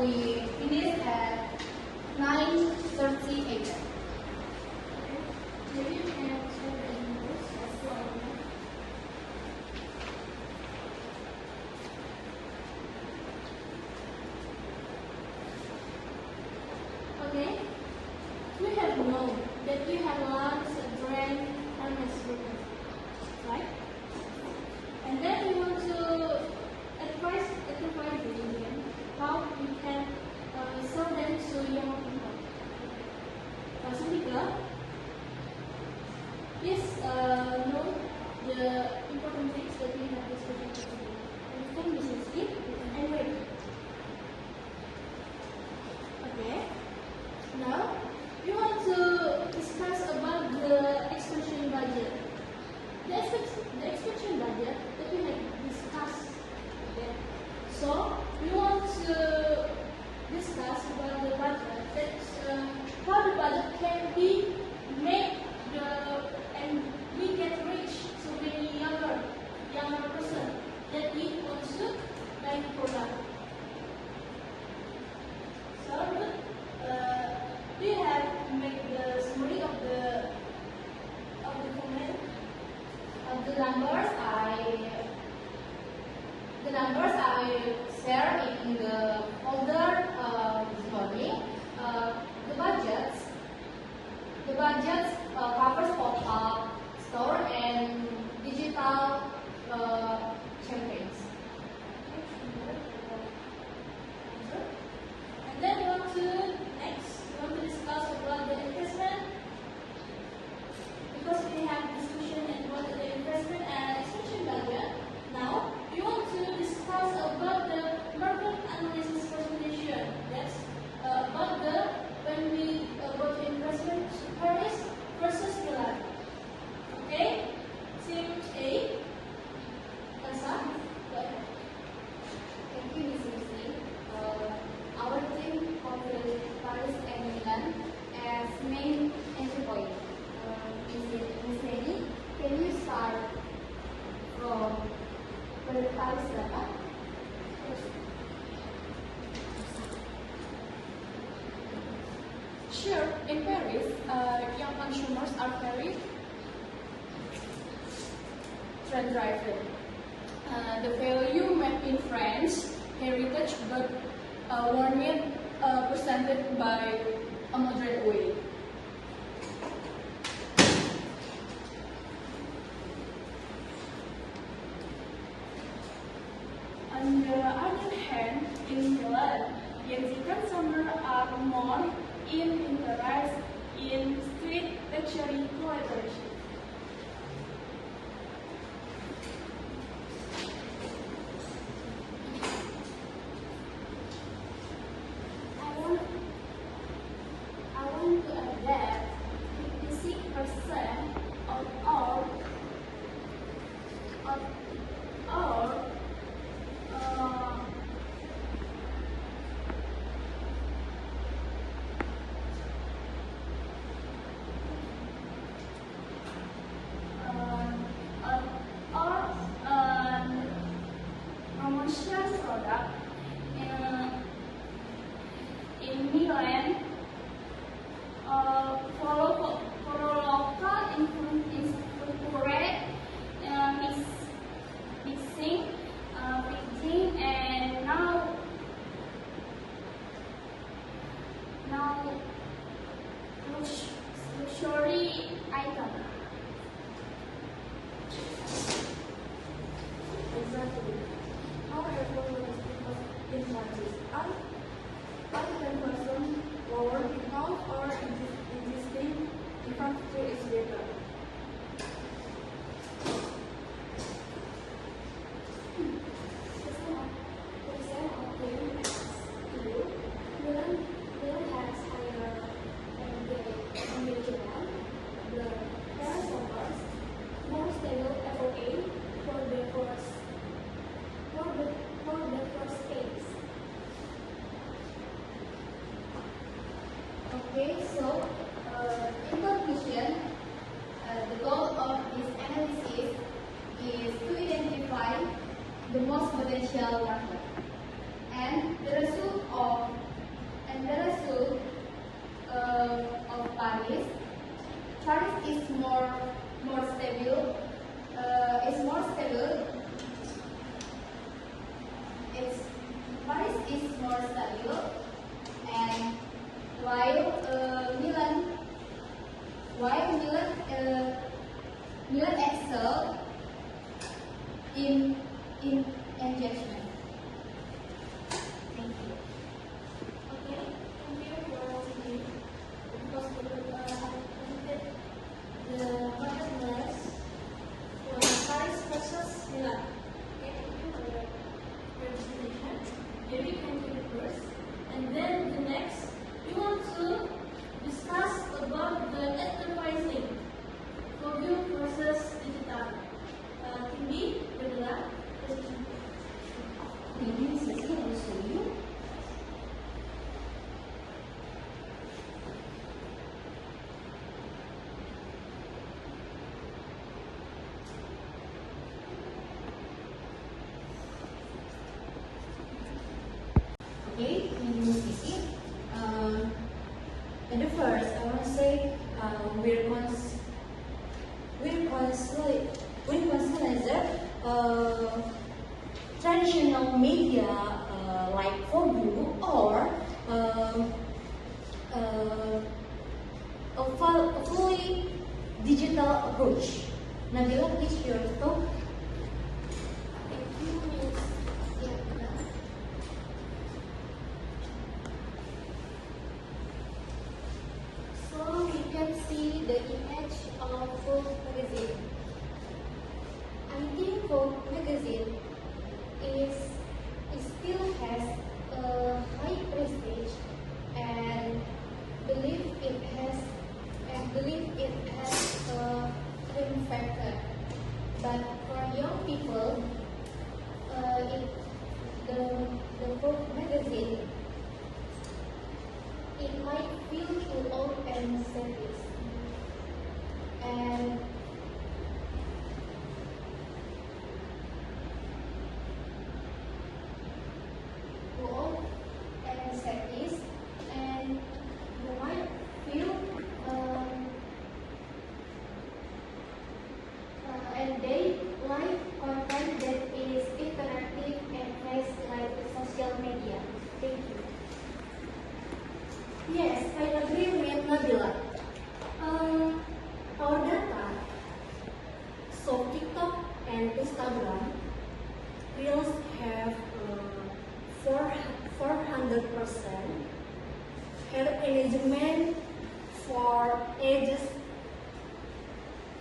we finish at 9:38. Okay, we have known that we have lunch, drink, and restaurant, right? And then we want to advise them how we can sell them to young people. Ketiga, please know the important things that we have discussed today. Understand business tip and wait. Okay. Now, we want to discuss about the expansion budget. The expansion budget that we have discussed. Okay. So, we want to discuss about the budget. That's how the budget can be made and we get rich so many younger person that we want to buy product. So, we have made the summary of the comment The numbers I share in the folder this morning. The budgets covers pop-up store and digital campaigns. and then we want to discuss about the investment because we have discussion about the investment and expansion budget. Now we want to discuss about the market analysis presentation. That's about when we go to investment Paris versus Milan. Okay, team A. Elsa, go ahead. Thank you, Ms. Lucy. Our team considers Paris and Milan as main entry point. Ms. Lady, can you start from Paris berapa? Sure, in Paris, young consumers are very trend-driven. The value made in France, heritage, but warming presented by a modern way. On the other hand, in Milan, Gen Z consumers are more interested in street luxury collaboration. I want to add that 56% of all commercial product in Milan follow local influence mixing, packaging, and now luxury item. Exactly. However, in practice, I can question lower because our existing infrastructure is better. Okay, so in conclusion, the goal of this analysis is to identify the most potential market, and the result of more stable, and while Milan excel in engagement. Thank you. Okay, thank you for listening. Because the podcast class was Paris versus Milan. Okay, thank you for your presentation. Maybe you can do it first. And then the next, we want to discuss about the advertising for you versus digital. Tinggi, Bella, Maybe Sisi will show you. Okay, maybe Sisi. At the first, I want to say we consider traditional media like Vogue or a fully digital approach. Nabila, please your talk. thank you, Miss Yatna. So we can see the image of Vogue magazine. I think Vogue magazine is it still has a high prestige and believe it has a fame factor. But for young people, the Vogue magazine it might feel too old and serious. And too old and serious, and you might feel and they like content that is interactive and fast like social media. Thank you. Yes, I agree with Nabila. Our data, so TikTok and Instagram, reels have 400% had engagement for ages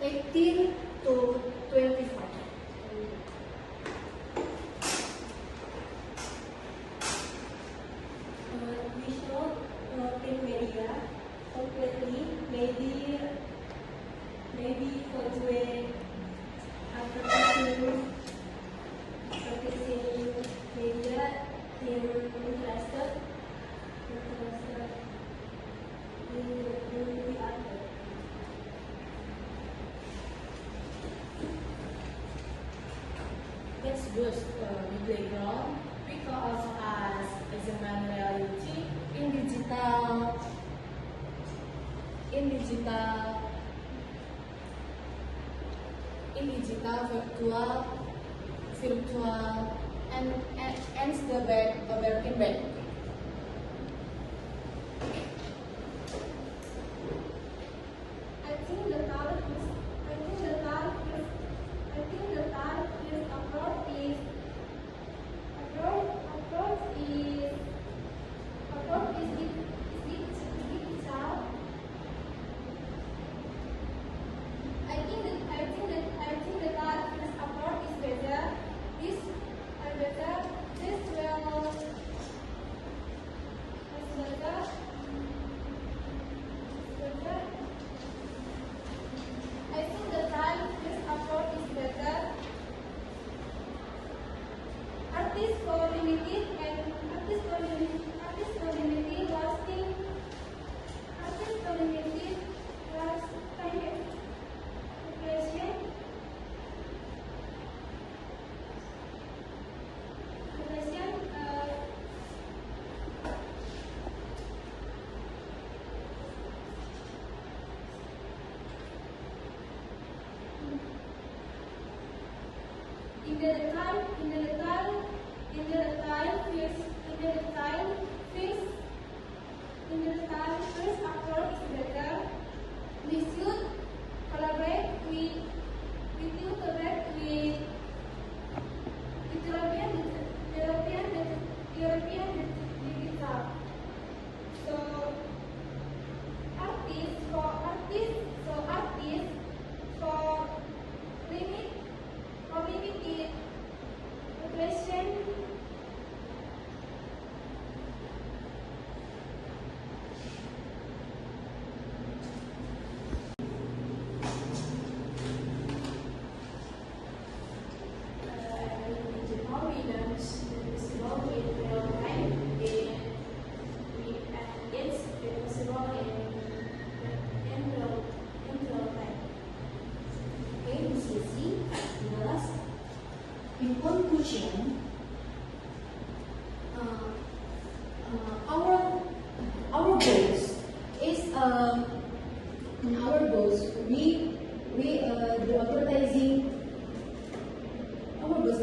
18 to 25. Visual print media completely maybe convey advertising media interested in the other. That's good the playground because as examine reality in digital virtual and the back in back. I think the target in the time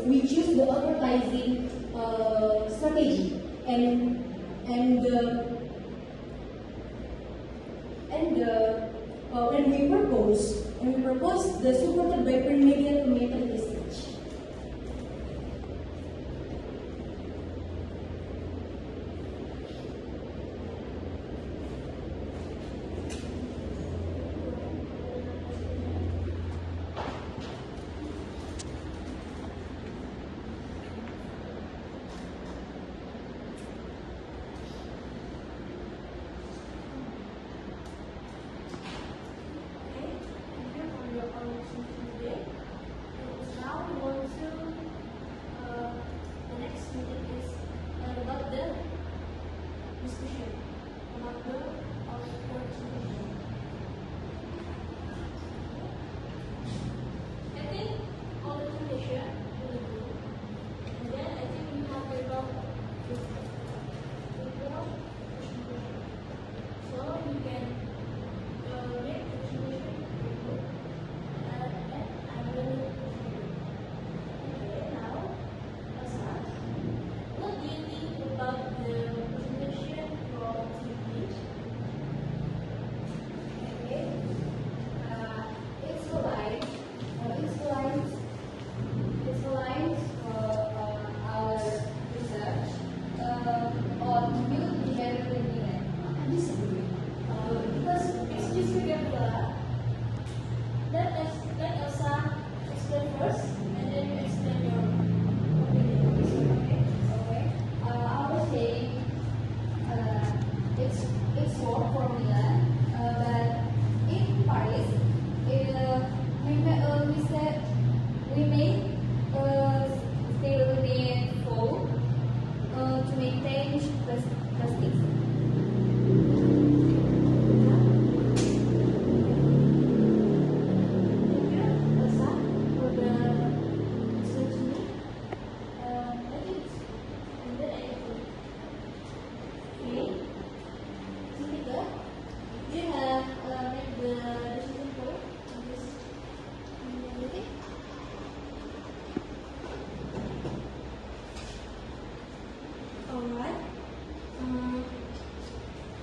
we choose the advertising strategy and we propose the supported by print media to make a research.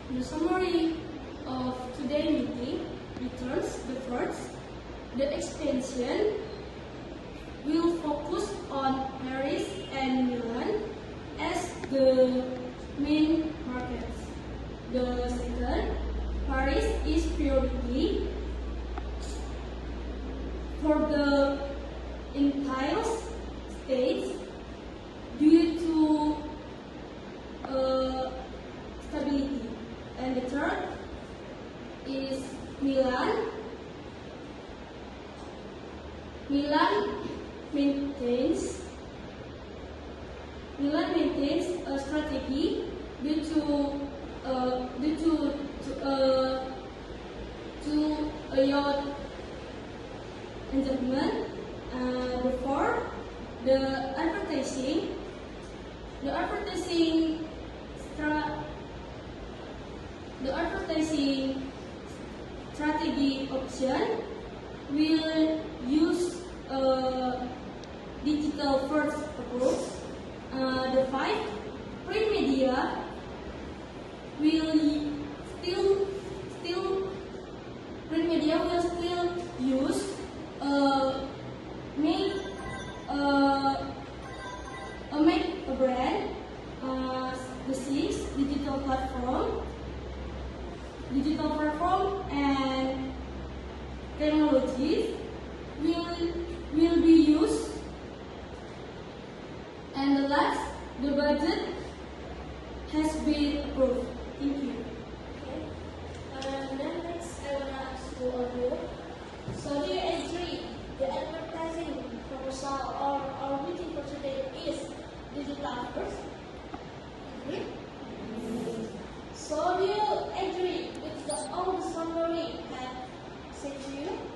The summary of today's meeting returns the first. The expansion will focus on Paris and Milan as the main markets. The second, Paris is priority for the entire states due to stability. And the third is Milan. Milan maintains a strategy due to a yacht engagement. Therefore, the advertising strategy option will use a digital first approach. The five print media will still use make a brand. The six digital platform and technologies will be used. And the last, the budget has been approved. Thank you. And then next, I want to ask you all you. So do you agree the advertising proposal or our meeting for today is digital first? Agree? So do you agree with all the summary I have said to you?